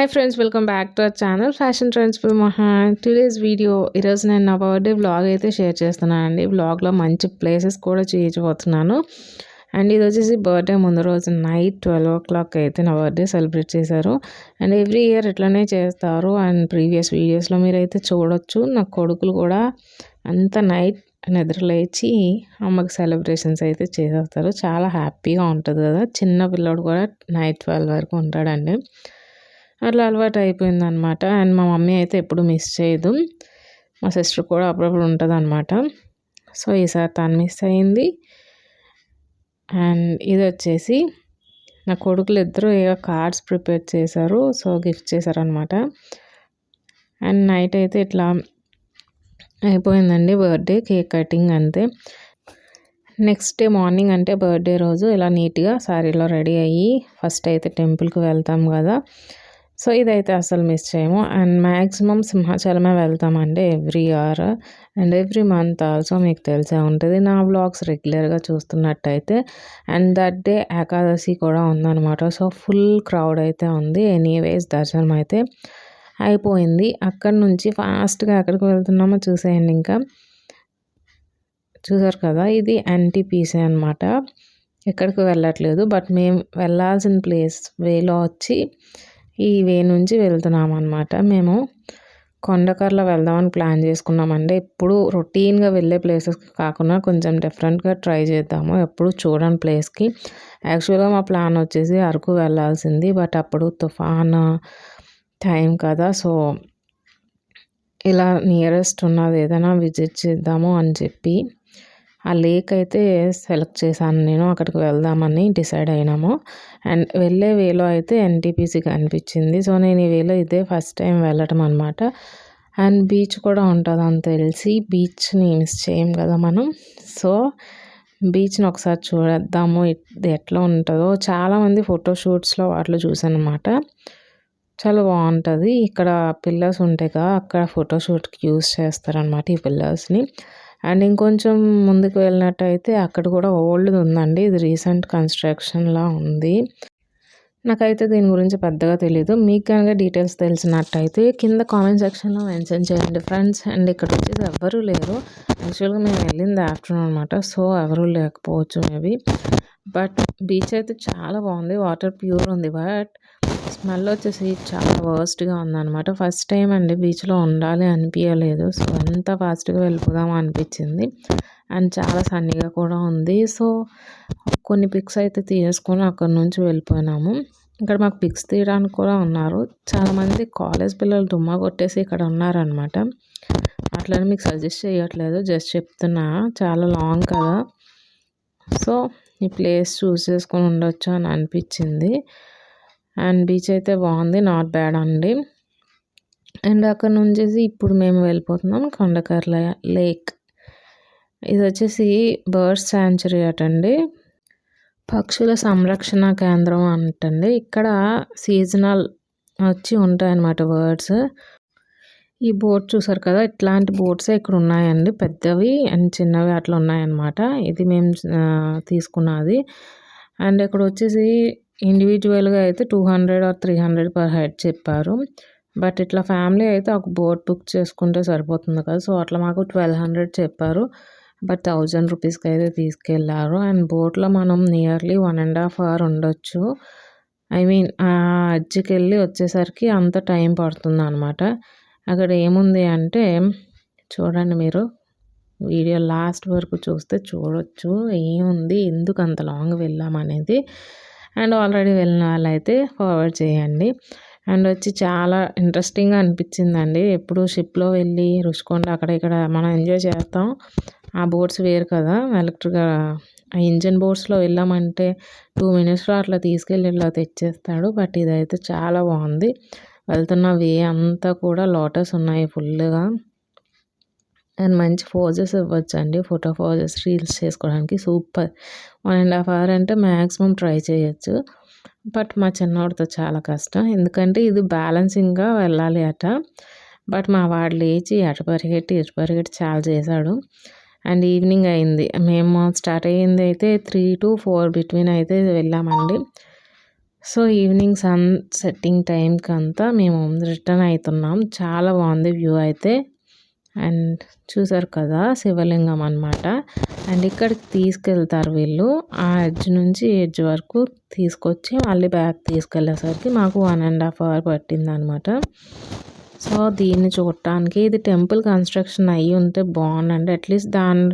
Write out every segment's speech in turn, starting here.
Hi friends, welcome back to our channel fashion trends with మహా. Today's video, ఈరోజు నేను నా బర్త్డే వ్లాగ్ అయితే షేర్ చేస్తున్నానండి. వ్లాగ్లో మంచి ప్లేసెస్ కూడా చూపించబోతున్నాను. అండ్ ఇది వచ్చేసి బర్త్డే ముందు రోజు నైట్ 12 o'clock అయితే నా బర్త్డే సెలబ్రేట్ చేశారు. అండ్ ఎవ్రీ ఇయర్ ఇట్లనే చేస్తారు. అండ్ ప్రీవియస్ వీడియోస్లో మీరైతే చూడొచ్చు, నా కొడుకులు కూడా అంత నైట్ నిద్ర లేచి అమ్మకి సెలబ్రేషన్స్ అయితే చేసేస్తారు. చాలా హ్యాపీగా ఉంటుంది కదా. చిన్న పిల్లోడు కూడా నైట్ 12 వరకు ఉంటాడండి. అట్లా అలవాటు అయిపోయిందనమాట. అండ్ మా మమ్మీ అయితే ఎప్పుడు మిస్ చేయదు. మా సిస్టర్ కూడా అప్పుడప్పుడు ఉంటుంది అనమాట. సో ఈసారి తను మిస్ అయింది. అండ్ ఇది వచ్చేసి నా కొడుకులు ఇద్దరు ఏవో కార్డ్స్ ప్రిపేర్ చేశారు. సో గిఫ్ట్ చేశారనమాట. అండ్ నైట్ అయితే ఇట్లా అయిపోయిందండి బర్త్డే, కేక్ కటింగ్ అంతే. నెక్స్ట్ డే మార్నింగ్ అంటే బర్త్డే రోజు ఇలా నీట్గా శారీలో రెడీ అయ్యి ఫస్ట్ అయితే టెంపుల్కి వెళ్తాం కదా. సో ఇదైతే అసలు మిస్ చేయము. అండ్ మ్యాక్సిమం సింహాచలమే వెళ్తామండి every year and every month also. మీకు తెలిసే ఉంటుంది నా వ్లాగ్స్ రెగ్యులర్గా చూస్తున్నట్టయితే. అండ్ దట్ డే ఏకాదశి కూడా ఉందన్నమాట. సో ఫుల్ క్రౌడ్ అయితే ఉంది. ఎనీవేస్ దర్శనం అయితే అయిపోయింది. అక్కడి నుంచి ఫాస్ట్గా ఎక్కడికి వెళ్తున్నామో చూసేయండి. ఇంకా చూసారు కదా, ఇది ఎన్టీపీసీ అనమాట. ఎక్కడికి వెళ్ళట్లేదు, బట్ మేము వెళ్ళాల్సిన ప్లేస్ వేలో వచ్చి ఈ వే నుంచి వెళ్తున్నాం అనమాట. మేము కొండకర్ల వెళ్దామని ప్లాన్ చేసుకున్నామండి. ఎప్పుడు రొటీన్గా వెళ్ళే ప్లేసెస్కి కాకుండా కొంచెం డిఫరెంట్గా ట్రై చేద్దాము, ఎప్పుడు చూడని ప్లేస్కి. యాక్చువల్గా మా ప్లాన్ వచ్చేసి అరకు వెళ్ళాల్సింది, బట్ అప్పుడు తుఫాన్ టైం కదా. సో ఇలా నియరెస్ట్ ఉన్నది ఏదైనా విజిట్ చేద్దాము అని చెప్పి ఆ లేక్ అయితే సెలెక్ట్ చేశాను నేను. అక్కడికి వెళ్దామని డిసైడ్ అయినాము. అండ్ వెళ్ళే వేలో అయితే ఎన్టీపీసీ కనిపించింది. సో నేను ఈ వేలో ఇదే ఫస్ట్ టైం వెళ్ళటం అనమాట. అండ్ బీచ్ కూడా ఉంటుంది అని తెలిసి బీచ్ని మిస్ చేయం కదా మనం. సో బీచ్ని ఒకసారి చూద్దాము ఇది ఎట్లా ఉంటుందో. చాలామంది ఫోటోషూట్స్లో వాటిలో చూసాను అనమాట. చాలా బాగుంటుంది. ఇక్కడ పిల్లర్స్ ఉంటాయి కదా, అక్కడ ఫోటోషూట్కి యూస్ చేస్తారనమాట ఈ పిల్లర్స్ని. అండ్ ఇంకొంచెం ముందుకు వెళ్ళినట్టయితే అక్కడ కూడా ఓల్డ్ది ఉందండి. ఇది రీసెంట్ కన్స్ట్రక్షన్లా ఉంది. నాకైతే దీని గురించి పెద్దగా తెలియదు. మీకు కనుక డీటెయిల్స్ తెలిసినట్టయితే కింద కామెంట్ సెక్షన్లో మెన్షన్ చేయండి ఫ్రెండ్స్. అండ్ ఇక్కడ వచ్చేసి ఎవ్వరూ లేరు. యాక్చువల్గా మేము వెళ్ళింది ఆఫ్టర్నూన్ అనమాట. సో ఎవరూ లేకపోవచ్చు మేబీ. బట్ బీచ్ అయితే చాలా బాగుంది. వాటర్ ప్యూర్ ఉంది, బట్ స్మెల్ వచ్చేసి చాలా వర్స్ట్గా ఉందన్నమాట. ఫస్ట్ టైం అండి బీచ్లో ఉండాలి అనిపించలేదు. సో అంత ఫాస్ట్గా వెళ్ళిపోదాం అనిపించింది. అండ్ చాలా సన్నీగా కూడా ఉంది. సో కొన్ని పిక్స్ అయితే తీసుకొని అక్కడ నుంచి వెళ్ళిపోయినాము. ఇక్కడ మాకు పిక్స్ తీయడానికి కూడా ఉన్నారు. చాలామంది కాలేజ్ పిల్లలు దుమ్మా కొట్టేసి ఇక్కడ ఉన్నారనమాట. అట్లని మీకు సజెస్ట్ చేయట్లేదు, జస్ట్ చెప్తున్నా. చాలా లాంగ్ కదా, సో ఈ ప్లేస్ చూస్ చేసుకొని ఉండొచ్చు అని అనిపించింది. అండ్ బీచ్ అయితే బాగుంది, నాట్ బ్యాడ్ అండి. అండ్ అక్కడ నుంచి ఇప్పుడు మేము వెళ్ళిపోతున్నాం కొండకర్ల లేక్. ఇది వచ్చేసి బర్డ్స్ శాంచురీ అటండి, పక్షుల సంరక్షణ కేంద్రం అంటండి. ఇక్కడ సీజనల్ వచ్చి ఉంటాయన్నమాట బర్డ్స్. ఈ బోట్ చూసారు కదా, ఇట్లాంటి బోట్సే ఇక్కడ ఉన్నాయండి, పెద్దవి అండ్ చిన్నవి అట్లా ఉన్నాయన్నమాట. ఇది మేము తీసుకున్నది. అండ్ ఇక్కడ వచ్చేసి ఇండివిజువల్గా అయితే 200 or 300 per హెడ్ చెప్పారు. బట్ ఇట్లా ఫ్యామిలీ అయితే ఒక బోట్ బుక్ చేసుకుంటే సరిపోతుంది కదా. సో అట్లా మాకు 1200 చెప్పారు, బట్ 1000 రూపీస్కి అయితే తీసుకెళ్లారు. అండ్ బోట్లో మనం నియర్లీ 1.5 hour ఉండొచ్చు. ఐ మీన్ ఆ అజ్జికి వెళ్ళి వచ్చేసరికి అంత టైం పడుతుంది అనమాట. అక్కడ ఏముంది అంటే చూడండి, మీరు వీడియో లాస్ట్ వరకు చూస్తే చూడొచ్చు ఏముంది, ఎందుకు అంత లాంగ్ వెళ్ళామనేది. అండ్ ఆల్రెడీ వెళ్ళిన వాళ్ళైతే ఫార్వర్డ్ చేయండి. అండ్ వచ్చి చాలా ఇంట్రెస్టింగ్గా అనిపించిందండి. ఎప్పుడు షిప్లో వెళ్ళి రుషికొండ అక్కడ ఇక్కడ మనం ఎంజాయ్ చేస్తాం. ఆ బోట్స్ వేరు కదా, ఎలక్ట్రిక్ ఆ ఇంజన్ బోట్స్లో వెళ్ళామంటే 2 minutesలో అట్లా తీసుకెళ్ళి ఇలా తెచ్చేస్తాడు. బట్ ఇదైతే చాలా బాగుంది. వెళ్తున్న వే అంతా కూడా లోటస్ ఉన్నాయి ఫుల్గా. అండ్ మంచి పోజెస్ ఇవ్వచ్చండి, ఫోటో పోజెస్ రీల్స్ చేసుకోవడానికి సూపర్. 1.5 hour అంటే మ్యాక్సిమం ట్రై చేయొచ్చు. బట్ మా చిన్నవాడితో చాలా కష్టం, ఎందుకంటే ఇది బ్యాలెన్సింగ్గా వెళ్ళాలి అట. బట్ మా వాడు లేచి అటు పరిగెట్టి చాలా చేశాడు. అండ్ ఈవినింగ్ అయింది, మేము స్టార్ట్ అయ్యింది అయితే 3 to 4 బిట్వీన్ అయితే వెళ్ళామండి. సో ఈవినింగ్ సన్ సెట్టింగ్ టైంకి అంతా మేము రిటర్న్ అవుతున్నాం. చాలా బాగుంది వ్యూ అయితే. అండ్ చూసారు కదా శివలింగం అనమాట. అండ్ ఇక్కడికి తీసుకెళ్తారు వీళ్ళు. ఆ ఎడ్జ్ నుంచి ఎడ్జ్ వరకు తీసుకొచ్చి మళ్ళీ బ్యాక్ తీసుకెళ్ళేసరికి మాకు 1.5 hour పట్టిందనమాట. సో దీన్ని చూడటానికి ఇది టెంపుల్ కన్స్ట్రక్షన్ అయ్యి ఉంటే బాగుండండి. అట్లీస్ట్ దాని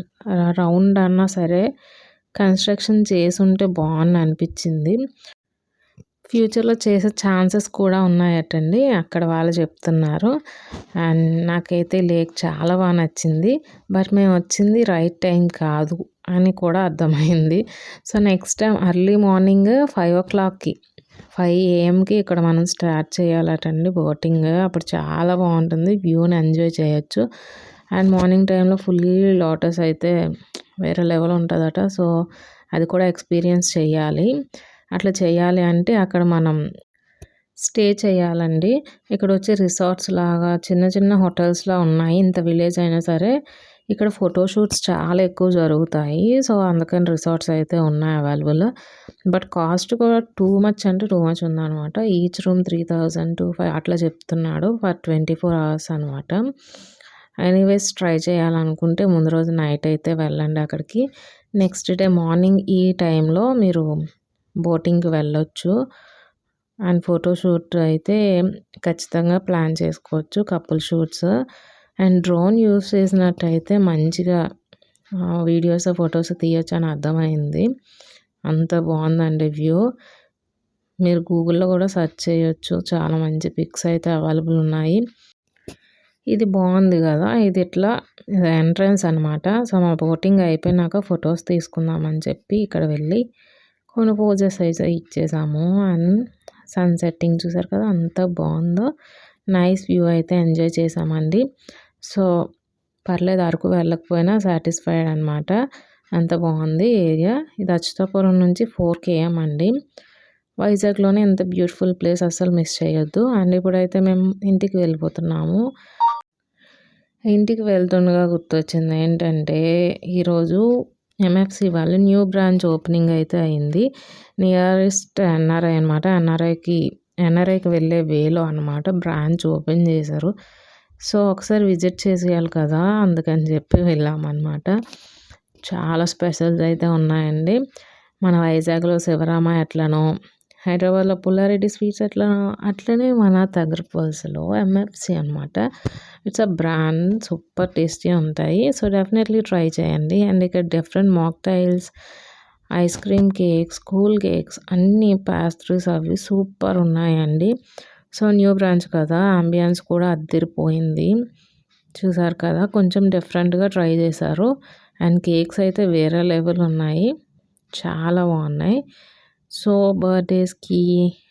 రౌండ్ అన్నా సరే కన్స్ట్రక్షన్ చేసి ఉంటే బాగుంది అనిపించింది. ఫ్యూచర్లో చేసే ఛాన్సెస్ కూడా ఉన్నాయటండి అక్కడ వాళ్ళు చెప్తున్నారు. అండ్ నాకైతే లేక్ చాలా బాగా నచ్చింది. బట్ మేము వచ్చింది రైట్ టైం కాదు అని కూడా అర్థమైంది. So next time early morning 5 o'clockకి 5 AM ఇక్కడ మనం స్టార్ట్ చేయాలటండి బోటింగ్. అప్పుడు చాలా బాగుంటుంది, వ్యూని ఎంజాయ్ చేయొచ్చు. అండ్ మార్నింగ్ టైంలో ఫుల్ లోటస్ అయితే వేరే లెవెల్ ఉంటుందట. సో అది కూడా ఎక్స్పీరియన్స్ చేయాలి. అట్లా చేయాలి అంటే అక్కడ మనం స్టే చేయాలండి. ఇక్కడ వచ్చి రిసార్ట్స్ లాగా చిన్న చిన్న హోటల్స్లా ఉన్నాయి. ఇంత విలేజ్ అయినా సరే ఇక్కడ ఫోటోషూట్స్ చాలా ఎక్కువ జరుగుతాయి. సో అందుకని రిసార్ట్స్ అయితే ఉన్నాయి అవైలబుల్. బట్ కాస్ట్ కూడా టూ మచ్ అంటే టూ మచ్ ఉందన్నమాట. ఈచ్ రూమ్ 3,000 to 5 అట్లా చెప్తున్నాడు ఫర్ 24 hours అనమాట. ఎనీవేస్ ట్రై చేయాలనుకుంటే ముందు రోజు నైట్ అయితే వెళ్ళండి అక్కడికి. నెక్స్ట్ డే మార్నింగ్ ఈ టైంలో మీరు బోటింగ్కి వెళ్ళొచ్చు. అండ్ ఫోటోషూట్ అయితే ఖచ్చితంగా ప్లాన్ చేసుకోవచ్చు, couple shoots. And drone use చేసినట్టయితే మంచిగా వీడియోస్ ఫొటోస్ తీయొచ్చు అని అర్థమైంది. అంత బాగుందండి వ్యూ. మీరు గూగుల్లో కూడా సెర్చ్ చేయొచ్చు, చాలా మంచి పిక్స్ అయితే అవైలబుల్ ఉన్నాయి. ఇది బాగుంది కదా, ఇది ఇట్లా ఎంట్రన్స్ అనమాట. సో మా బోటింగ్ అయిపోయినాక ఫొటోస్ తీసుకుందామని చెప్పి ఇక్కడ వెళ్ళి కొన్ని పోజెస్ అయితే ఇచ్చేసాము. అండ్ సన్ సెట్టింగ్ చూసారు కదా అంత బాగుందో. నైస్ వ్యూ అయితే ఎంజాయ్ చేసామండి. సో పర్లేదు, అరకు వెళ్ళకపోయినా సాటిస్ఫైడ్ అనమాట. అంత బాగుంది ఏరియా. ఇది అచ్యుతాపురం నుంచి 4 km అండి. వైజాగ్లోనే ఎంత బ్యూటిఫుల్ ప్లేస్, అస్సలు మిస్ చేయొద్దు. అండ్ ఇప్పుడైతే మేము ఇంటికి వెళ్ళిపోతున్నాము. ఇంటికి వెళ్తుండగా గుర్తొచ్చింది ఏంటంటే ఈరోజు MFC వాళ్ళు న్యూ బ్రాంచ్ ఓపెనింగ్ అయితే అయింది. నియరెస్ట్ NRI అనమాట. ఎన్ఆర్ఐకి వెళ్ళే వేలో అనమాట బ్రాంచ్ ఓపెన్ చేశారు. సో ఒకసారి విజిట్ చేసేయాలి కదా, అందుకని చెప్పి వెళ్ళామన్నమాట. చాలా స్పెషల్స్ అయితే ఉన్నాయండి. మన వైజాగ్లో శివరామ ఎట్లనో, హైదరాబాద్లో పుల్లారెడ్డి స్వీట్స్ ఎట్లనో, అట్లనే మన తగ్గరపల్స్లో MFC అనమాట. It's a brand, super tasty ఉంటాయి. సో డెఫినెట్లీ ట్రై చేయండి. అండ్ ఇక్కడ different mocktails, ice cream cakes, cool cakes, అన్నీ పాస్ట్రీస్ అవి సూపర్ ఉన్నాయండి. సో న్యూ బ్రాంచ్ కదా, అంబియన్స్ కూడా అద్దరిపోయింది. చూసారు కదా, కొంచెం డిఫరెంట్గా ట్రై చేశారు. అండ్ కేక్స్ అయితే వేరే లెవెల్ ఉన్నాయి, చాలా బాగున్నాయి. సో బర్త్డేస్కి,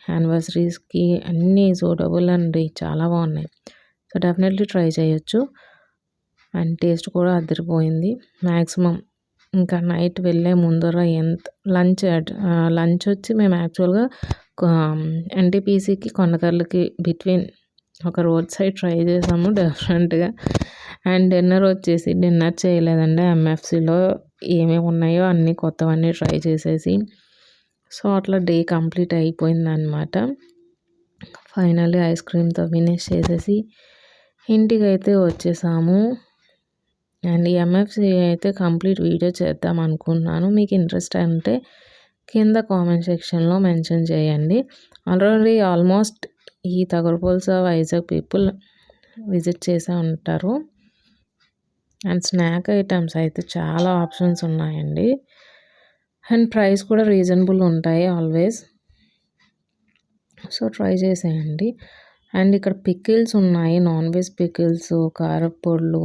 యానివర్సరీస్కి అన్నీ సూటబుల్ అండి, చాలా బాగున్నాయి. సో డెఫినెట్లీ ట్రై చేయొచ్చు. అండ్ టేస్ట్ కూడా అదిరిపోయింది. మ్యాక్సిమం ఇంకా నైట్ వెళ్ళే ముందర లంచ్ వచ్చి మేము యాక్చువల్గా NTPCకి కొండకర్లకి బిట్వీన్ ఒక రోడ్ సైడ్ ట్రై చేసాము డిఫరెంట్గా. అండ్ డిన్నర్ చేయలేదండి. MFCలో ఏమేమి ఉన్నాయో అన్నీ కొత్తవన్నీ ట్రై చేసేసి, సో అట్లా డే కంప్లీట్ అయిపోయిందనమాట. ఫైనల్లీ ఐస్ క్రీమ్తో ఫినిష్ చేసేసి ఇంటికి అయితే వచ్చేసాము. అండ్ ఈ MFC అయితే కంప్లీట్ వీడియో చేద్దాం అనుకుంటున్నాను. మీకు ఇంట్రెస్ట్ అంటే కింద కామెంట్ సెక్షన్లో మెన్షన్ చేయండి. ఆల్మోస్ట్ ఈ తగరపుల్స వైజాగ్ పీపుల్ విజిట్ చేసే ఉంటారు. అండ్ స్నాక్ ఐటమ్స్ అయితే చాలా ఆప్షన్స్ ఉన్నాయండి. అండ్ ప్రైస్ కూడా రీజనబుల్ ఉంటాయి ఆల్వేస్. సో ట్రై చేసేయండి. అండ్ ఇక్కడ పికిల్స్ ఉన్నాయి, నాన్ వెజ్ పికిల్స్, కారప్పొడులు.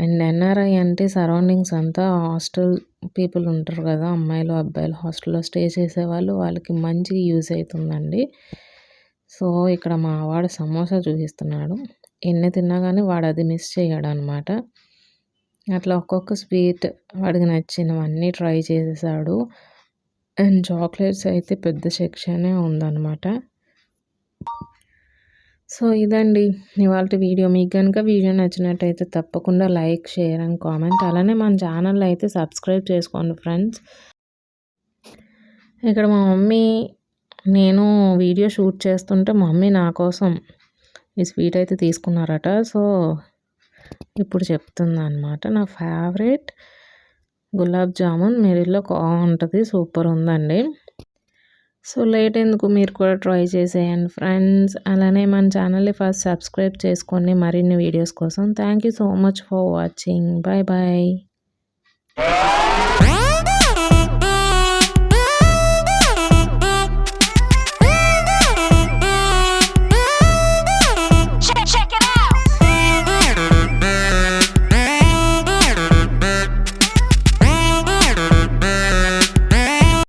అండ్ NRI అంటే సరౌండింగ్స్ అంతా హాస్టల్ పీపుల్ ఉంటారు కదా, అమ్మాయిలు అబ్బాయిలు హాస్టల్లో స్టే చేసేవాళ్ళు, వాళ్ళకి మంచిగా యూజ్ అవుతుందండి. సో ఇక్కడ మా వాడు సమోసా చూపిస్తున్నాడు. ఎన్ని తిన్నా కానీ వాడు అది మిస్ చేయడు అనమాట. అట్లా ఒక్కొక్క స్వీట్ వాడికి నచ్చినవన్నీ ట్రై చేసేసాడు. అండ్ చాక్లెట్స్ అయితే పెద్ద సెక్షనే ఉందన్నమాట. సో ఇదండి ఇవాళ వీడియో. మీకు కనుక వీడియో నచ్చినట్టయితే తప్పకుండా లైక్, షేర్ అండ్ కామెంట్. అలానే మన ఛానల్ అయితే సబ్స్క్రైబ్ చేసుకోండి ఫ్రెండ్స్. ఇక్కడ మా మమ్మీ నేను వీడియో షూట్ చేస్తుంటే మమ్మీ నా కోసం ఈ స్వీట్ అయితే తీసుకున్నారట. సో ఇప్పుడు చెప్తుందనమాట. నా ఫేవరెట్ గులాబ్ జామున్ మిడిల్లో బాగుంటుంది, సూపర్ ఉందండి. సో లేట్ ఎందుకు, మీరు కూడా ట్రై చేసేయండి ఫ్రెండ్స్. అలానే మన ఛానల్ని ఫస్ట్ సబ్స్క్రైబ్ చేసుకోండి మరిన్ని వీడియోస్ కోసం. Thank you so much for watching. Bye bye.